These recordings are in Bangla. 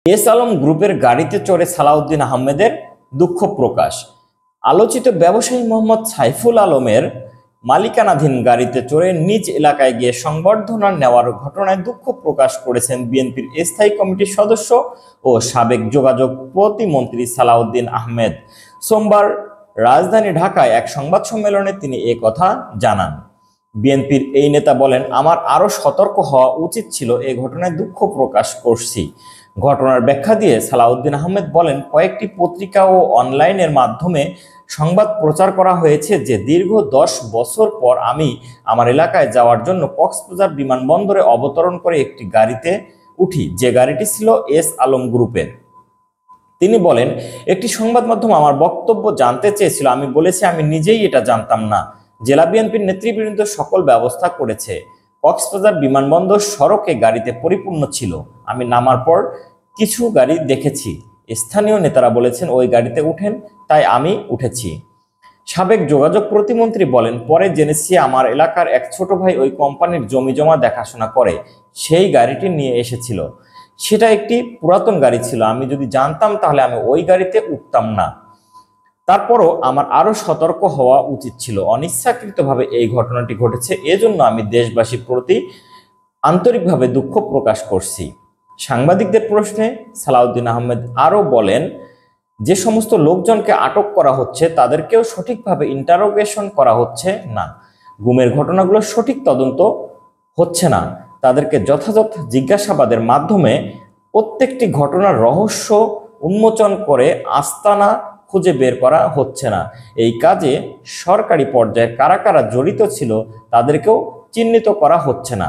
এস আলম গ্রুপের গাড়িতে চড়ে সালাউদ্দিন আহমেদের দুঃখ প্রকাশ। আলোচিত ব্যবসায়ী মোহাম্মদ সাইফুল আলমের মালিকানাধীন গাড়িতে চড়ে নিজ এলাকায় গিয়ে সংবর্ধনা নেওয়ার ঘটনায় দুঃখ প্রকাশ করেছেন বিএনপির স্থায়ী কমিটির সদস্য ও সাবেক যোগাযোগ প্রতিমন্ত্রী সালাউদ্দিন আহমেদ। সোমবার রাজধানী ঢাকায় এক সংবাদ সম্মেলনে তিনি এ কথা জানান। বিএনপির এই নেতা বলেন, আমার আরো সতর্ক হওয়া উচিত ছিল, এই ঘটনায় দুঃখ প্রকাশ করছি। ঘটনার ব্যাখ্যা দিয়ে সালাউদ্দিন আহমেদ বলেন, কয়েকটি পত্রিকা ও অনলাইনের মাধ্যমে সংবাদ প্রচার করা হয়েছে যে দীর্ঘ 10 বছর পর আমি আমার এলাকায় যাওয়ার জন্য কক্সবাজার বিমানবন্দরে অবতরণ করে একটি গাড়িতে উঠি, যে গাড়িটি ছিল এস আলম গ্রুপের। তিনি বলেন, একটি সংবাদ মাধ্যম আমার বক্তব্য জানতে চেয়েছিল, আমি বলেছি আমি নিজেই এটা জানতাম না। জেলা বিএনপির নেতৃবৃন্দ সকল ব্যবস্থা করেছে। কক্সবাজার বিমানবন্দর সড়কে গাড়িতে পরিপূর্ণ ছিল। আমি নামার পর কিছু গাড়ি দেখেছি। স্থানীয় নেতারা বলেছেন ওই গাড়িতে উঠেন, তাই আমি উঠেছি। সাবেক যোগাযোগ প্রতিমন্ত্রী বলেন, পরে জেনেছি আমার এলাকার এক ছোট ভাই ওই কোম্পানির জমি জমা দেখাশোনা করে, সেই গাড়িটি নিয়ে এসেছিল। সেটা একটি পুরাতন গাড়ি ছিল। আমি যদি জানতাম তাহলে আমি ওই গাড়িতে উঠতাম না। তারপরও আমার আরো সতর্ক হওয়া উচিত ছিল। অনিচ্ছাকৃতভাবে এই ঘটনাটি ঘটেছে, এজন্য আমি দেশবাসীর প্রতি আন্তরিকভাবে দুঃখ প্রকাশ করছি। সাংবাদিকদের প্রশ্নে সালাউদ্দিন আহমেদ আরো বলেন, যে সমস্ত লোকজনকে আটক করা হচ্ছে তাদেরকেও সঠিকভাবে ইন্টারোগেশন করা হচ্ছে না। গুমের ঘটনাগুলো সঠিক তদন্ত হচ্ছে না। তাদেরকে যথাযথ জিজ্ঞাসাবাদের মাধ্যমে প্রত্যেকটি ঘটনার রহস্য উন্মোচন করে আস্তানা খুঁজে বের করা হচ্ছে না। এই কাজে সরকারি পর্যায়ে কারা কারা জড়িত ছিল তাদেরকেও চিহ্নিত করা হচ্ছে না।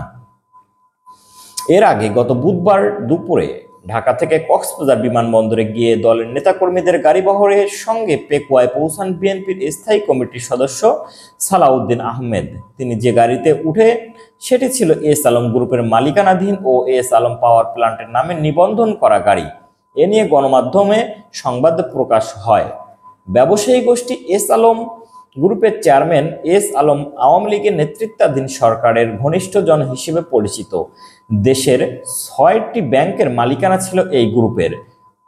এর আগে গত বুধবার দুপুরে ঢাকা থেকে কক্সবাজার বিমানবন্দরে গিয়ে দলের নেতাকর্মীদের গাড়িবহরের সঙ্গে পেকুয়ায় পৌঁছান বিএনপির স্থায়ী কমিটির সদস্য সালাউদ্দিন আহমেদ। তিনি যে গাড়িতে উঠে সেটি ছিল এস আলম গ্রুপের মালিকানাধীন ও এস আলম পাওয়ার প্ল্যান্টের নামে নিবন্ধন করা গাড়ি। এ নিয়ে গণমাধ্যমে সংবাদ প্রকাশ হয়। ব্যবসায়ী গোষ্ঠী এস আলম গ্রুপের চেয়ারম্যান এস আলম আওয়ামী লীগের নেতৃত্বাধীন সরকারের ঘনিষ্ঠজন হিসেবে পরিচিত। দেশের 6টি ব্যাংকের মালিকানা ছিল এই গ্রুপের।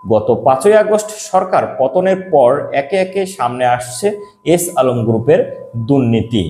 গত 5ই আগস্ট সরকার পতনের পর একে একে সামনে আসছে এস আলম গ্রুপের দুর্নীতি।